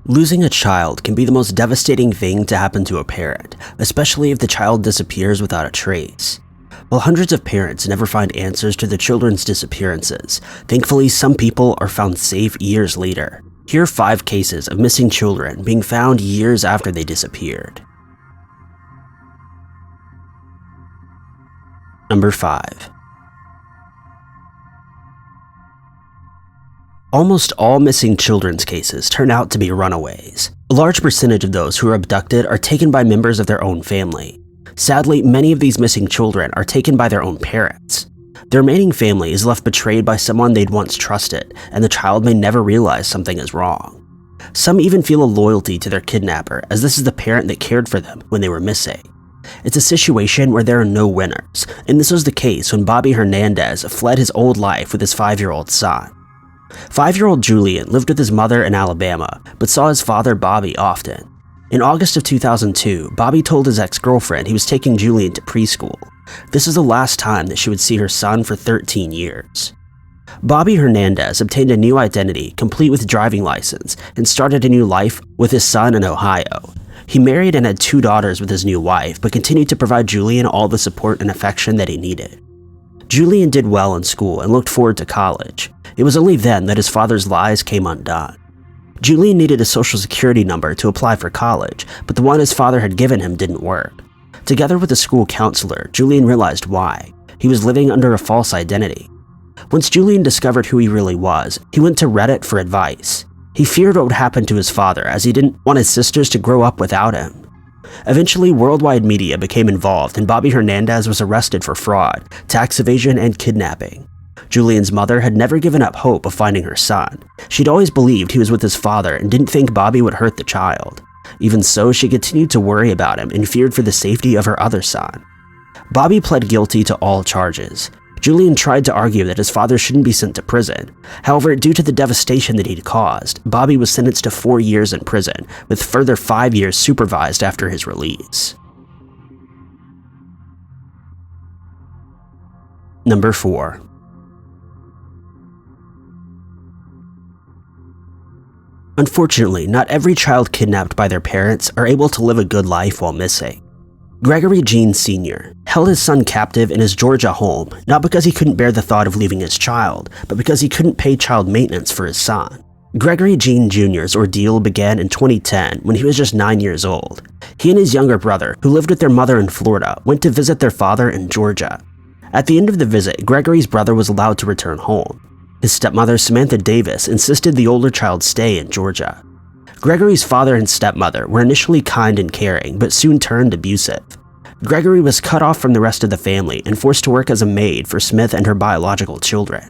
Losing a child can be the most devastating thing to happen to a parent, especially if the child disappears without a trace. While hundreds of parents never find answers to their children's disappearances, thankfully some people are found safe years later. Here are 5 cases of missing children being found years after they disappeared. Number 5. Almost all missing children's cases turn out to be runaways. A large percentage of those who are abducted are taken by members of their own family. Sadly, many of these missing children are taken by their own parents. The remaining family is left betrayed by someone they'd once trusted, and the child may never realize something is wrong. Some even feel a loyalty to their kidnapper, as this is the parent that cared for them when they were missing. It's a situation where there are no winners, and this was the case when Bobby Hernandez fled his old life with his 5-year-old son. 5-year-old Julian lived with his mother in Alabama, but saw his father Bobby often. In August of 2002, Bobby told his ex-girlfriend he was taking Julian to preschool. This is the last time that she would see her son for 13 years. Bobby Hernandez obtained a new identity, complete with driving license, and started a new life with his son in Ohio. He married and had 2 daughters with his new wife, but continued to provide Julian all the support and affection that he needed. Julian did well in school and looked forward to college. It was only then that his father's lies came undone. Julian needed a social security number to apply for college, but the one his father had given him didn't work. Together with a school counselor, Julian realized why. He was living under a false identity. Once Julian discovered who he really was, he went to Reddit for advice. He feared what would happen to his father, as he didn't want his sisters to grow up without him. Eventually, worldwide media became involved, and Bobby Hernandez was arrested for fraud, tax evasion, and kidnapping. Julian's mother had never given up hope of finding her son. She'd always believed he was with his father and didn't think Bobby would hurt the child. Even so, she continued to worry about him and feared for the safety of her other son. Bobby pled guilty to all charges. Julian tried to argue that his father shouldn't be sent to prison. However, due to the devastation that he'd caused, Bobby was sentenced to 4 years in prison, with further 5 years supervised after his release. Number 4. Unfortunately, not every child kidnapped by their parents are able to live a good life while missing. Gregory Jean Jr. held his son captive in his Georgia home, not because he couldn't bear the thought of leaving his child, but because he couldn't pay child maintenance for his son. Gregory Jean Jr.'s ordeal began in 2010 when he was just 9 years old. He and his younger brother, who lived with their mother in Florida, went to visit their father in Georgia. At the end of the visit, Gregory's brother was allowed to return home. His stepmother, Samantha Davis, insisted the older child stay in Georgia. Gregory's father and stepmother were initially kind and caring, but soon turned abusive. Gregory was cut off from the rest of the family and forced to work as a maid for Smith and her biological children.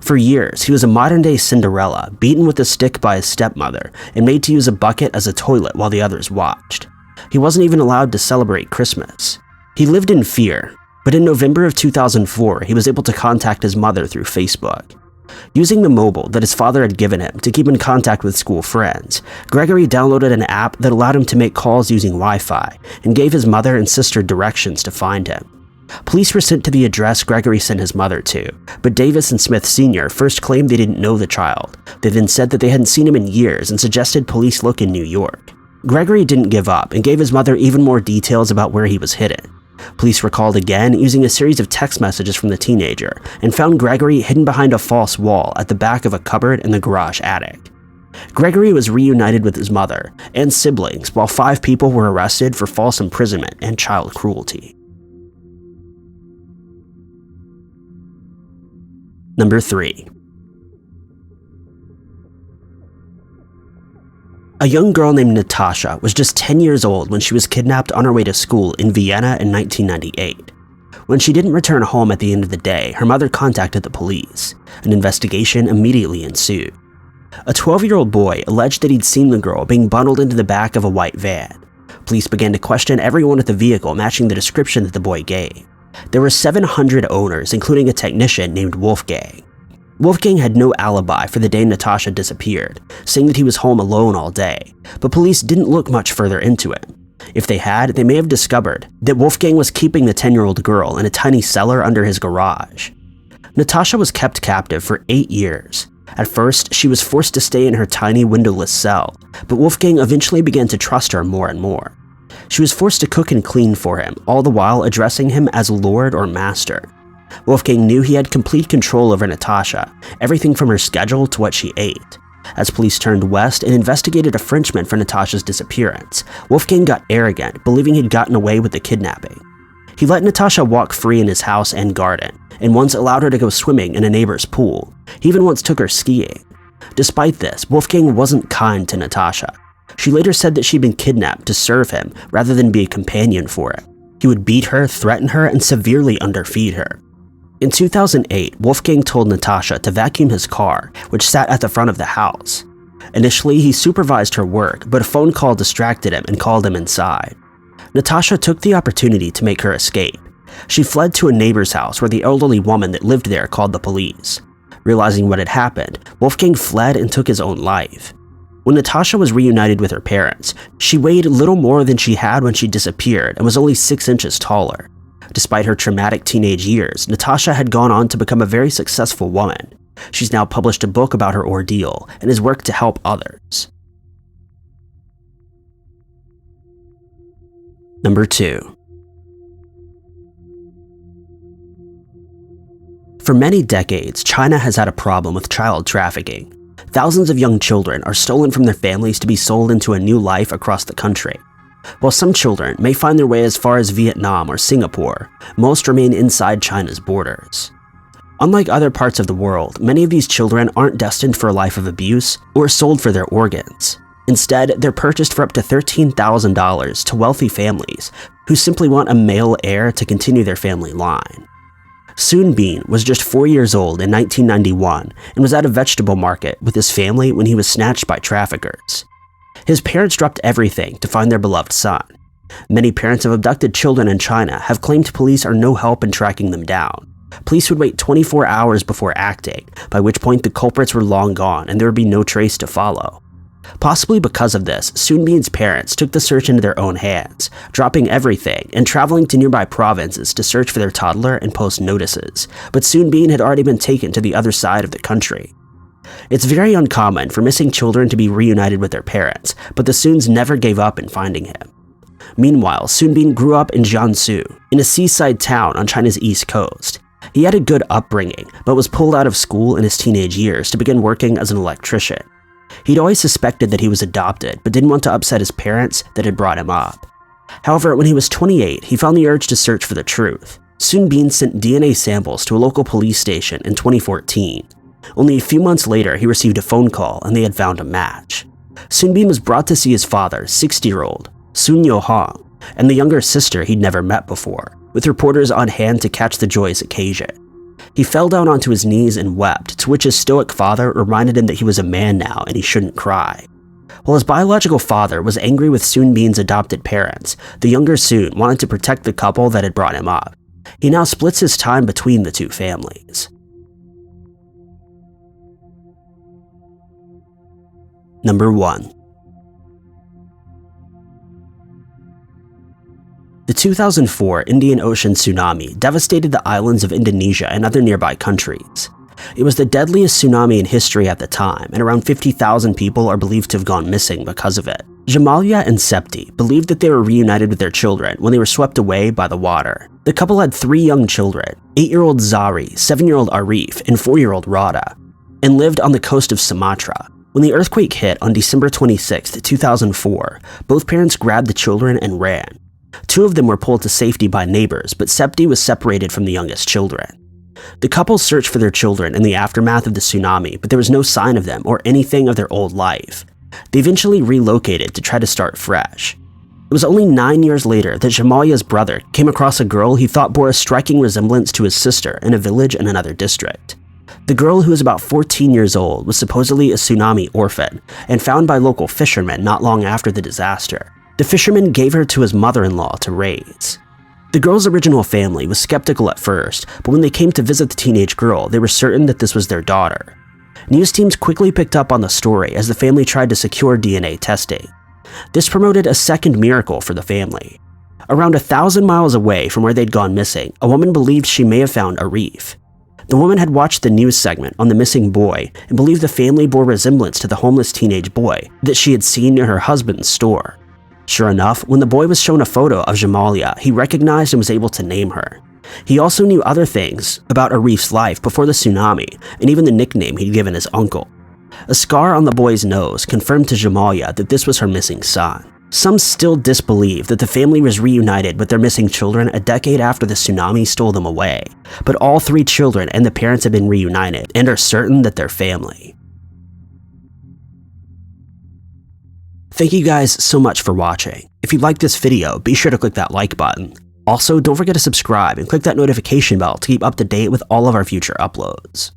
For years, he was a modern-day Cinderella, beaten with a stick by his stepmother and made to use a bucket as a toilet while the others watched. He wasn't even allowed to celebrate Christmas. He lived in fear, but in November of 2004, he was able to contact his mother through Facebook. Using the mobile that his father had given him to keep in contact with school friends, Gregory downloaded an app that allowed him to make calls using Wi-Fi and gave his mother and sister directions to find him. Police were sent to the address Gregory sent his mother to, but Davis and Smith Sr. first claimed they didn't know the child. They then said that they hadn't seen him in years and suggested police look in New York. Gregory didn't give up and gave his mother even more details about where he was hidden. Police were called again using a series of text messages from the teenager and found Gregory hidden behind a false wall at the back of a cupboard in the garage attic. Gregory was reunited with his mother and siblings while 5 people were arrested for false imprisonment and child cruelty. Number 3. A young girl named Natasha was just 10 years old when she was kidnapped on her way to school in Vienna in 1998. When she didn't return home at the end of the day, her mother contacted the police. An investigation immediately ensued. A 12-year-old boy alleged that he'd seen the girl being bundled into the back of a white van. Police began to question everyone at the vehicle matching the description that the boy gave. There were 700 owners, including a technician named Wolfgang. Wolfgang had no alibi for the day Natasha disappeared, saying that he was home alone all day, but police didn't look much further into it. If they had, they may have discovered that Wolfgang was keeping the 10-year-old girl in a tiny cellar under his garage. Natasha was kept captive for 8 years. At first, she was forced to stay in her tiny windowless cell, but Wolfgang eventually began to trust her more and more. She was forced to cook and clean for him, all the while addressing him as Lord or Master. Wolfgang knew he had complete control over Natasha, everything from her schedule to what she ate. As police turned west and investigated a Frenchman for Natasha's disappearance, Wolfgang got arrogant, believing he'd gotten away with the kidnapping. He let Natasha walk free in his house and garden, and once allowed her to go swimming in a neighbor's pool. He even once took her skiing. Despite this, Wolfgang wasn't kind to Natasha. She later said that she'd been kidnapped to serve him rather than be a companion for him. He would beat her, threaten her, and severely underfeed her. In 2008, Wolfgang told Natasha to vacuum his car, which sat at the front of the house. Initially, he supervised her work, but a phone call distracted him and called him inside. Natasha took the opportunity to make her escape. She fled to a neighbor's house where the elderly woman that lived there called the police. Realizing what had happened, Wolfgang fled and took his own life. When Natasha was reunited with her parents, she weighed little more than she had when she disappeared and was only 6 inches taller. Despite her traumatic teenage years, Natasha had gone on to become a very successful woman. She's now published a book about her ordeal and has worked to help others. Number 2. For many decades, China has had a problem with child trafficking. Thousands of young children are stolen from their families to be sold into a new life across the country. While some children may find their way as far as Vietnam or Singapore, most remain inside China's borders. Unlike other parts of the world, many of these children aren't destined for a life of abuse or sold for their organs. Instead, they're purchased for up to $13,000 to wealthy families who simply want a male heir to continue their family line. Soon Bean was just 4 years old in 1991 and was at a vegetable market with his family when he was snatched by traffickers. His parents dropped everything to find their beloved son. Many parents of abducted children in China have claimed police are no help in tracking them down. Police would wait 24 hours before acting, by which point the culprits were long gone and there would be no trace to follow. Possibly because of this, Soon Bean's parents took the search into their own hands, dropping everything and traveling to nearby provinces to search for their toddler and post notices, but Soon Bean had already been taken to the other side of the country. It's very uncommon for missing children to be reunited with their parents, but the Soons never gave up in finding him. Meanwhile, Soon Bean grew up in Jiangsu, in a seaside town on China's east coast. He had a good upbringing, but was pulled out of school in his teenage years to begin working as an electrician. He'd always suspected that he was adopted, but didn't want to upset his parents that had brought him up. However, when he was 28, he found the urge to search for the truth. Soon Bean sent DNA samples to a local police station in 2014. Only a few months later, he received a phone call and they had found a match. Soon Bean was brought to see his father, 60-year-old Sun Yo-hong, and the younger sister he'd never met before, with reporters on hand to catch the joyous occasion. He fell down onto his knees and wept, to which his stoic father reminded him that he was a man now and he shouldn't cry. While his biological father was angry with Soon Bean's adopted parents, the younger Soon wanted to protect the couple that had brought him up. He now splits his time between the two families. Number 1. The 2004 Indian Ocean tsunami devastated the islands of Indonesia and other nearby countries. It was the deadliest tsunami in history at the time, and around 50,000 people are believed to have gone missing because of it. Jamalia and Septi believed that they were reunited with their children when they were swept away by the water. The couple had 3 young children, 8-year-old Zari, 7-year-old Arif, and 4-year-old Rada, and lived on the coast of Sumatra. When the earthquake hit on December 26, 2004, both parents grabbed the children and ran. 2 of them were pulled to safety by neighbors, but Septi was separated from the youngest children. The couple searched for their children in the aftermath of the tsunami, but there was no sign of them or anything of their old life. They eventually relocated to try to start fresh. It was only 9 years later that Jamalia's brother came across a girl he thought bore a striking resemblance to his sister in a village in another district. The girl, who was about 14 years old, was supposedly a tsunami orphan and found by local fishermen not long after the disaster. The fisherman gave her to his mother-in-law to raise. The girl's original family was skeptical at first, but when they came to visit the teenage girl, they were certain that this was their daughter. News teams quickly picked up on the story as the family tried to secure DNA testing. This promoted a second miracle for the family. Around 1,000 miles away from where they'd gone missing, a woman believed she may have found Arif. The woman had watched the news segment on the missing boy and believed the family bore resemblance to the homeless teenage boy that she had seen near her husband's store. Sure enough, when the boy was shown a photo of Jamalia, he recognized and was able to name her. He also knew other things about Arif's life before the tsunami, and even the nickname he'd given his uncle. A scar on the boy's nose confirmed to Jamalia that this was her missing son. Some still disbelieve that the family was reunited with their missing children a decade after the tsunami stole them away, but all 3 children and the parents have been reunited and are certain that they're family. Thank you guys so much for watching. If you liked this video, be sure to click that like button. Also, don't forget to subscribe and click that notification bell to keep up to date with all of our future uploads.